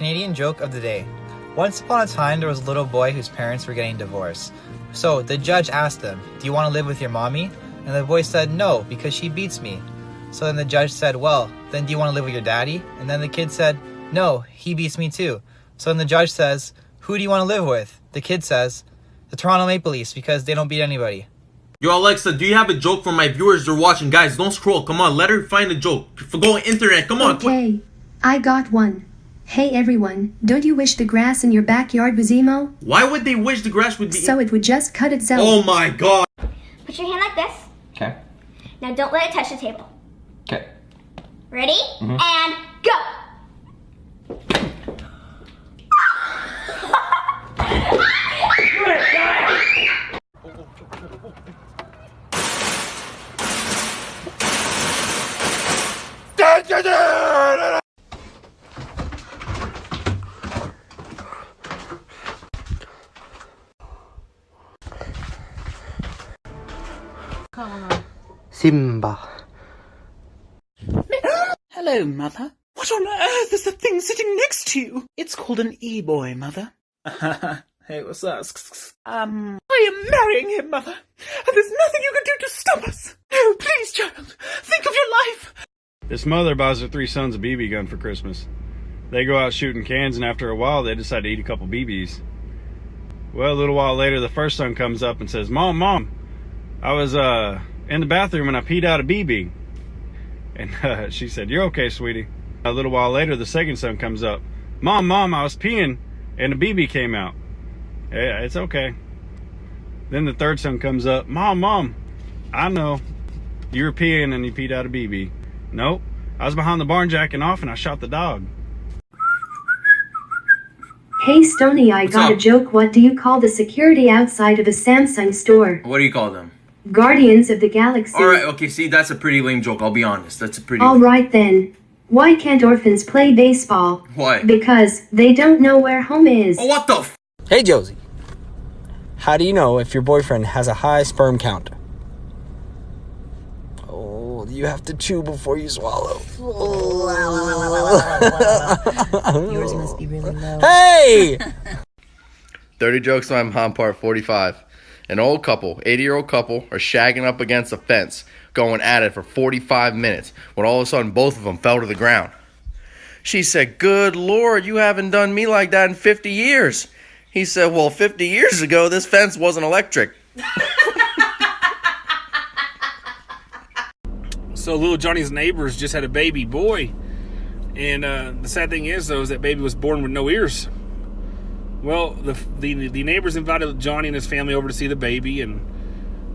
Canadian joke of the day. Once upon a time, there was a little boy whose parents were getting divorced. So the judge asked him, "Do you want to live with your mommy?" And the boy said, "No, because she beats me." So then the judge said, "Well, then do you want to live with your daddy?" And then the kid said, "No, he beats me too." So then the judge says, "Who do you want to live with?" The kid says, "The Toronto Maple Leafs, because they don't beat anybody." Yo, Alexa, do you have a joke for my viewers that are watching? Guys, don't scroll. Come on, let her find a joke. Go on internet. Come on. Okay, I got one. Hey everyone, don't you wish the grass in your backyard was emo? Why would they wish the grass would be... So it would just cut itself. Oh my god. Put your hand like this. Okay. Now don't let it touch the table. Okay. Ready? And go! Simba. Hello, Mother. What on earth is the thing sitting next to you? It's called an e-boy, Mother. Hey, what's up? I am marrying him, Mother. And there's nothing you can do to stop us. No, please, child. Think of your life. This mother buys her 3 sons a BB gun for Christmas. They go out shooting cans, and after a while, they decide to eat a couple BBs. Well, a little while later, the first son comes up and says, Mom, I was in the bathroom and I peed out a BB. And she said, "You're okay, sweetie." A little while later, the second son comes up. Mom, I was peeing and a BB came out. Yeah, it's okay. Then the third son comes up. Mom, I know. You were peeing and you peed out a BB. Nope. I was behind the barn jacking off and I shot the dog. Hey Stoney, I got a joke. What do you call the security outside of a Samsung store? What do you call them? Guardians of the Galaxy. Alright, okay, see, that's a pretty lame joke, I'll be honest. That's a pretty... Alright then. Why can't orphans play baseball? Why? Because they don't know where home is. Oh, what the f... Hey Josie, how do you know if your boyfriend has a high sperm count? Oh, you have to chew before you swallow. Yours must be really low. Hey! 30 Jokes on My Mom, part 45. An old couple, 80-year-old couple, are shagging up against a fence, going at it for 45 minutes, when all of a sudden both of them fell to the ground. She said, "Good Lord, you haven't done me like that in 50 years. He said, "Well, 50 years ago, this fence wasn't electric." So little Johnny's neighbors just had a baby boy. And the sad thing is, though, is that baby was born with no ears. Well, the neighbors invited Johnny and his family over to see the baby, and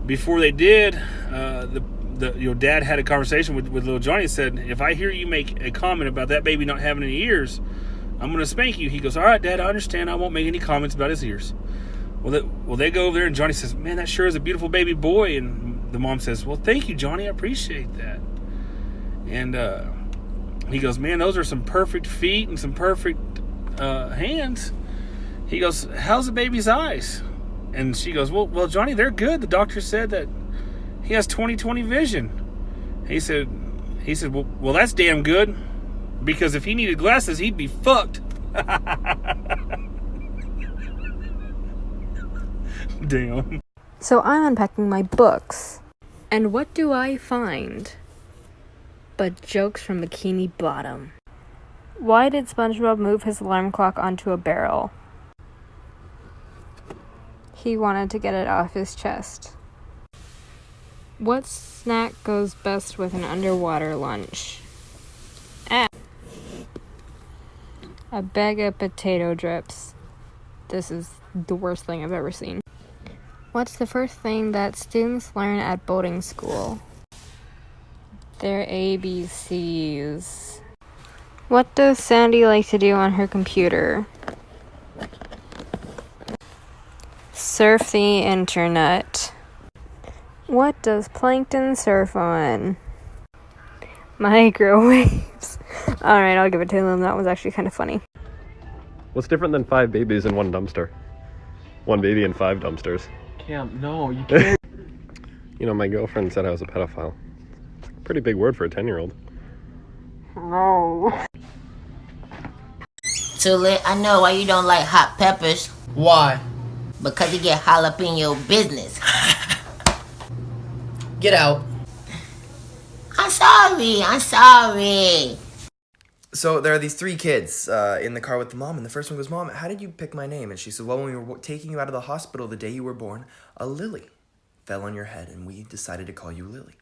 before they did, Dad had a conversation with little Johnny and said, "If I hear you make a comment about that baby not having any ears, I'm going to spank you." He goes, "All right, Dad, I understand. I won't make any comments about his ears." Well, they go over there, and Johnny says, "Man, that sure is a beautiful baby boy." And the mom says, "Well, thank you, Johnny. I appreciate that." And he goes, "Man, those are some perfect feet and some perfect hands." He goes, "How's the baby's eyes?" And she goes, Well, Johnny, they're good. The doctor said that he has 20/20 vision." He said, well, that's damn good, because if he needed glasses, he'd be fucked. Damn. So I'm unpacking my books, and what do I find but jokes from Bikini Bottom? Why did SpongeBob move his alarm clock onto a barrel? He wanted to get it off his chest. What snack goes best with an underwater lunch? A bag of potato drips. This is the worst thing I've ever seen. What's the first thing that students learn at boarding school? Their ABCs. What does Sandy like to do on her computer? Surf the internet. What does plankton surf on? Microwaves. Alright, I'll give it to them. That was actually kind of funny. What's different than 5 babies in one dumpster? 1 baby in 5 dumpsters. Cam, no, you can't. You know, my girlfriend said I was a pedophile. Pretty big word for a 10-year-old. No. Tulip, I know why you don't like hot peppers. Why? Because you get jalapeno business. Get out. I'm sorry. So there are these three kids in the car with the mom, and the first one goes, "Mom, how did you pick my name?" And she said, "Well, when we were taking you out of the hospital the day you were born, a lily fell on your head, and we decided to call you Lily."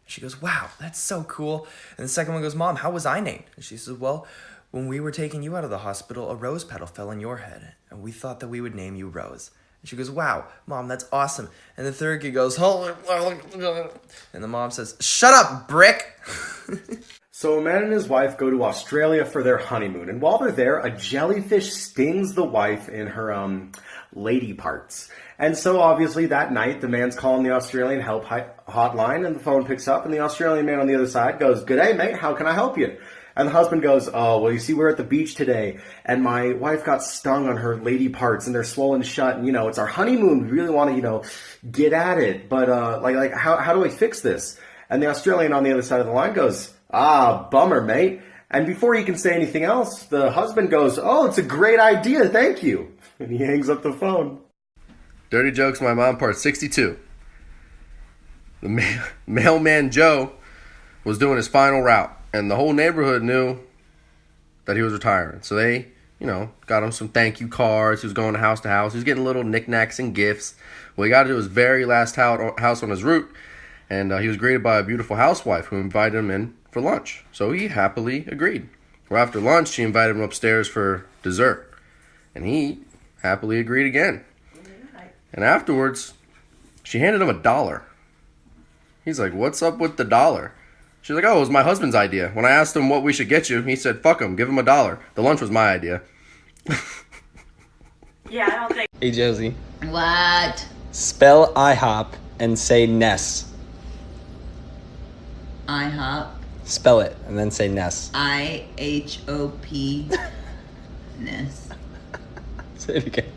She goes, "Wow, that's so cool." And the second one goes, "Mom, how was I named?" And she says, "Well, when we were taking you out of the hospital, a rose petal fell on your head, and we thought that we would name you Rose." And she goes, "Wow, Mom, that's awesome." And the third kid goes, "Holy," and the mom says, "Shut up, brick." So a man and his wife go to Australia for their honeymoon, and while they're there, a jellyfish stings the wife in her lady parts. And so obviously that night, the man's calling the Australian help hotline, and the phone picks up, and the Australian man on the other side goes, "G'day, mate, how can I help you?" And the husband goes, "Oh, well, you see, we're at the beach today, and my wife got stung on her lady parts, and they're swollen shut, and, it's our honeymoon. We really want to, get at it, but, how do I fix this?" And the Australian on the other side of the line goes, "Ah, bummer, mate." And before he can say anything else, the husband goes, "Oh, it's a great idea, thank you." And he hangs up the phone. Dirty Jokes My Mom, part 62. The mailman Joe was doing his final route, and the whole neighborhood knew that he was retiring. So they, got him some thank you cards. He was going house to house. He was getting little knickknacks and gifts. Well, he got to his very last house on his route, and he was greeted by a beautiful housewife who invited him in for lunch. So he happily agreed. Well, after lunch, she invited him upstairs for dessert, and he happily agreed again. And afterwards, she handed him $1. He's like, "What's up with the dollar?" She's like, "Oh, it was my husband's idea. When I asked him what we should get you, he said, fuck him, give him $1. The lunch was my idea." Yeah, I don't think. Hey, Josie. What? Spell IHOP and say Ness. IHOP. Spell it and then say Ness. IHOP. Ness. Say it again.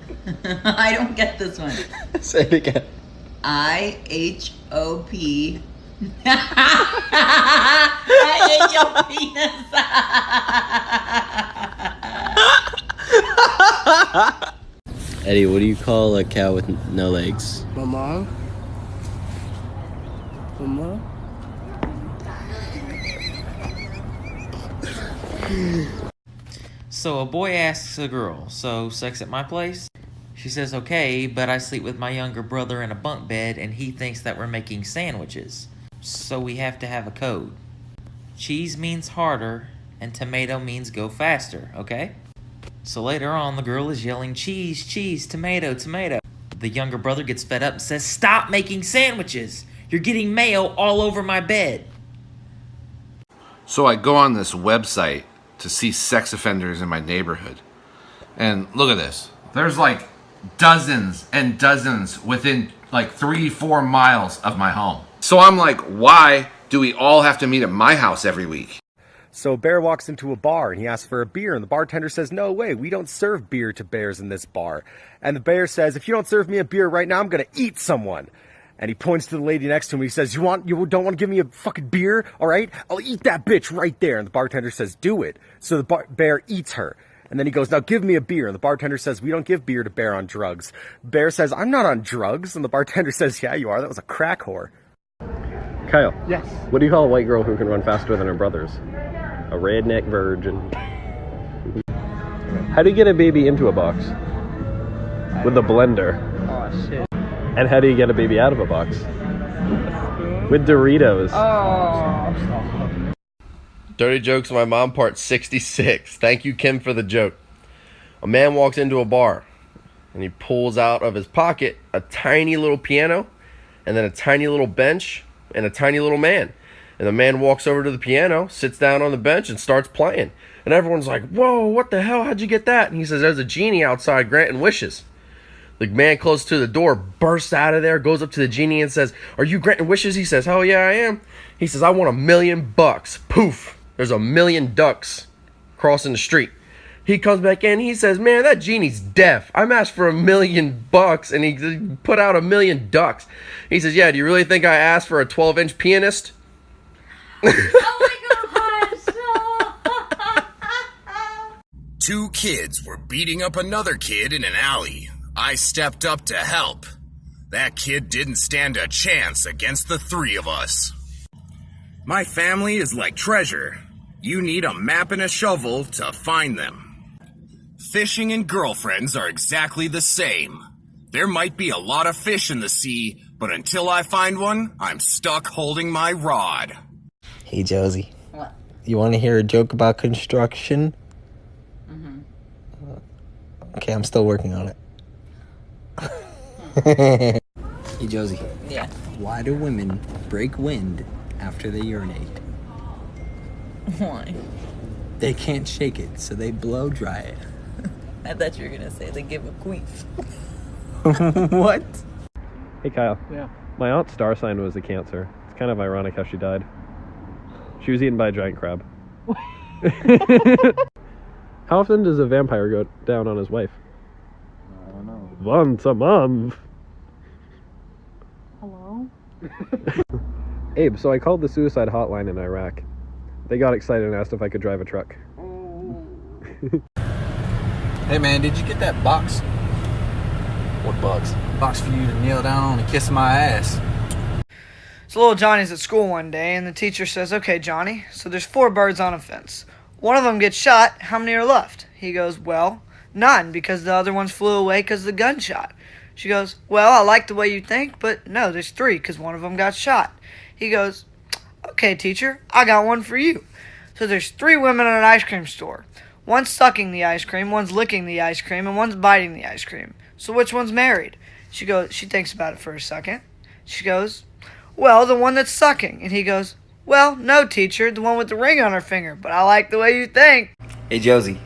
I don't get this one. Say it again. IHOP. I ate your penis. Eddie, what do you call a cow with no legs? Mama. So a boy asks a girl, "So, sex at my place?" She says, "Okay, but I sleep with my younger brother in a bunk bed and he thinks that we're making sandwiches. So we have to have a code. Cheese means harder and tomato means go faster, okay?" So later on, the girl is yelling, "Cheese, cheese, tomato, tomato." The younger brother gets fed up and says, "Stop making sandwiches. You're getting mayo all over my bed." So I go on this website to see sex offenders in my neighborhood. And look at this. There's like dozens and dozens within like 3-4 miles of my home. So I'm like, why do we all have to meet at my house every week? So Bear walks into a bar and he asks for a beer, and the bartender says, "No way, we don't serve beer to bears in this bar." And the bear says, "If you don't serve me a beer right now, I'm gonna eat someone." And he points to the lady next to him. He says, You don't want to give me a fucking beer? All right, I'll eat that bitch right there." And the bartender says, "Do it." So the bear eats her. And then he goes, "Now give me a beer." And the bartender says, "We don't give beer to bear on drugs." Bear says, "I'm not on drugs." And the bartender says, "Yeah, you are. That was a crack whore." Kyle. Yes. What do you call a white girl who can run faster than her brothers? A redneck virgin. How do you get a baby into a box? With a blender. Oh, shit. And how do you get a baby out of a box? With Doritos. Oh. Dirty Jokes My Mom, part 66. Thank you, Kim, for the joke. A man walks into a bar, and he pulls out of his pocket a tiny little piano, and then a tiny little bench, and a tiny little man. And the man walks over to the piano, sits down on the bench, and starts playing. And everyone's like, "Whoa, what the hell? How'd you get that?" And he says, "There's a genie outside granting wishes." The man close to the door bursts out of there, goes up to the genie and says, "Are you granting wishes?" He says, "Hell yeah, I am." He says, "I want $1 million. Poof. There's 1,000,000 ducks crossing the street. He comes back in. He says, "Man, that genie's deaf. I'm asked for $1 million," and he put out 1,000,000 ducks. He says, "Yeah, do you really think I asked for a 12-inch pianist?" Oh my gosh! Two kids were beating up another kid in an alley. I stepped up to help. That kid didn't stand a chance against the three of us. My family is like treasure. You need a map and a shovel to find them. Fishing and girlfriends are exactly the same. There might be a lot of fish in the sea, but until I find one, I'm stuck holding my rod. Hey, Josie. What? You want to hear a joke about construction? Okay, I'm still working on it. Hey, Josie. Yeah. Why do women break wind after they urinate? Why? They can't shake it, so they blow dry it. I thought you were gonna say they give a queef. What? Hey, Kyle. Yeah. My aunt's star sign was a Cancer. It's kind of ironic how she died. She was eaten by a giant crab. How often does a vampire go down on his wife? I don't know. Once a month. Hello? Abe, so I called the suicide hotline in Iraq. They got excited and asked if I could drive a truck. Hey man, did you get that box? What box? Box for you to kneel down on and kiss my ass. So little Johnny's at school one day, and the teacher says, "Okay, Johnny, so there's 4 birds on a fence. One of them gets shot. How many are left?" He goes, "Well, none, because the other ones flew away because of the gunshot." She goes, "Well, I like the way you think, but no, there's 3 because one of them got shot." He goes, "Okay, teacher, I got one for you." So there's 3 women at an ice cream store. One's sucking the ice cream, one's licking the ice cream, and one's biting the ice cream. So which one's married? She thinks about it for a second. She goes, "Well, the one that's sucking." And he goes, "Well, no, teacher, the one with the ring on her finger, but I like the way you think." Hey, Josie.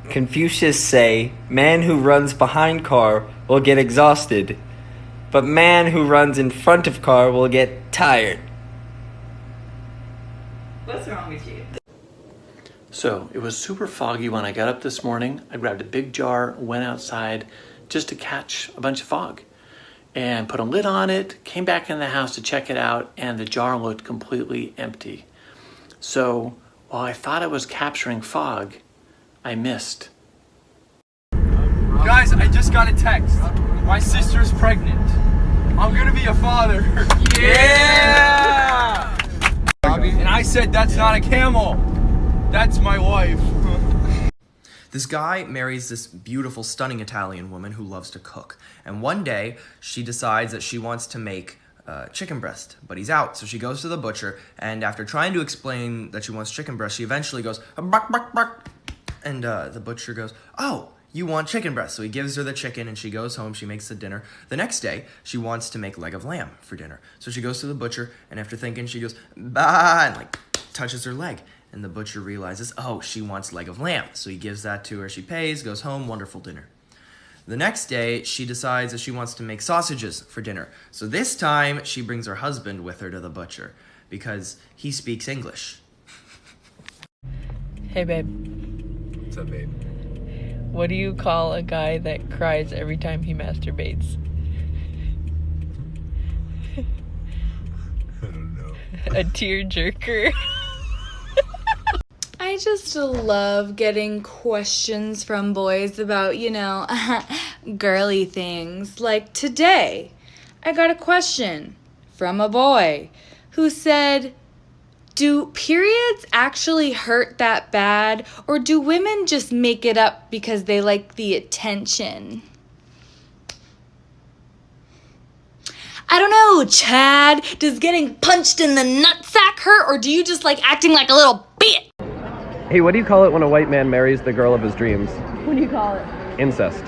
Confucius say, man who runs behind car will get exhausted, but man who runs in front of car will get tired. What's wrong with you? So it was super foggy when I got up this morning. I grabbed a big jar, went outside just to catch a bunch of fog and put a lid on it, came back in the house to check it out, and the jar looked completely empty. So while I thought I was capturing fog, I missed. Guys, I just got a text. My sister's pregnant. I'm gonna be a father. Yeah! And I said that's not a camel. That's my wife. This guy marries this beautiful, stunning Italian woman who loves to cook. And one day, she decides that she wants to make chicken breast, but he's out. So she goes to the butcher, and after trying to explain that she wants chicken breast, she eventually goes, "Bark, bark, bark." And the butcher goes, "Oh, you want chicken breast." So he gives her the chicken, and she goes home. She makes the dinner. The next day, she wants to make leg of lamb for dinner. So she goes to the butcher, and after thinking, she goes, "Bah," and touches her leg. And the butcher realizes, oh, she wants leg of lamb. So he gives that to her. She pays, goes home, wonderful dinner. The next day, she decides that she wants to make sausages for dinner. So this time, she brings her husband with her to the butcher because he speaks English. Hey, babe. What's up, babe? What do you call a guy that cries every time he masturbates? I don't know. A tearjerker. I just love getting questions from boys about, girly things. Like today, I got a question from a boy who said, do periods actually hurt that bad, or do women just make it up because they like the attention? I don't know, Chad. Does getting punched in the nutsack hurt, or do you just like acting like a little bitch? Hey, what do you call it when a white man marries the girl of his dreams? What do you call it? Incest.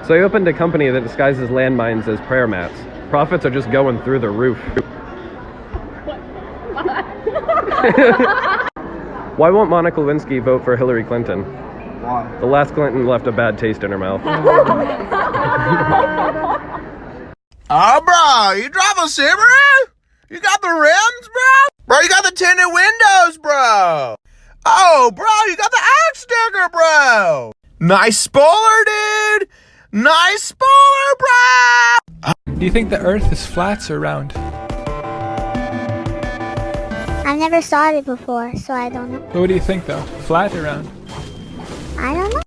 So I opened a company that disguises landmines as prayer mats. Profits are just going through the roof. Why won't Monica Lewinsky vote for Hillary Clinton? Why? The last Clinton left a bad taste in her mouth. Oh, bro, you drive a Subaru? You got the rims, bro? Bro, you got the tinted windows, bro. Oh, bro, you got the axe sticker, bro. Nice spoiler, dude. Nice spoiler, bro. Do you think the Earth is flat or round? I've never saw it before, so I don't know. What do you think though? Flat or round? I don't know.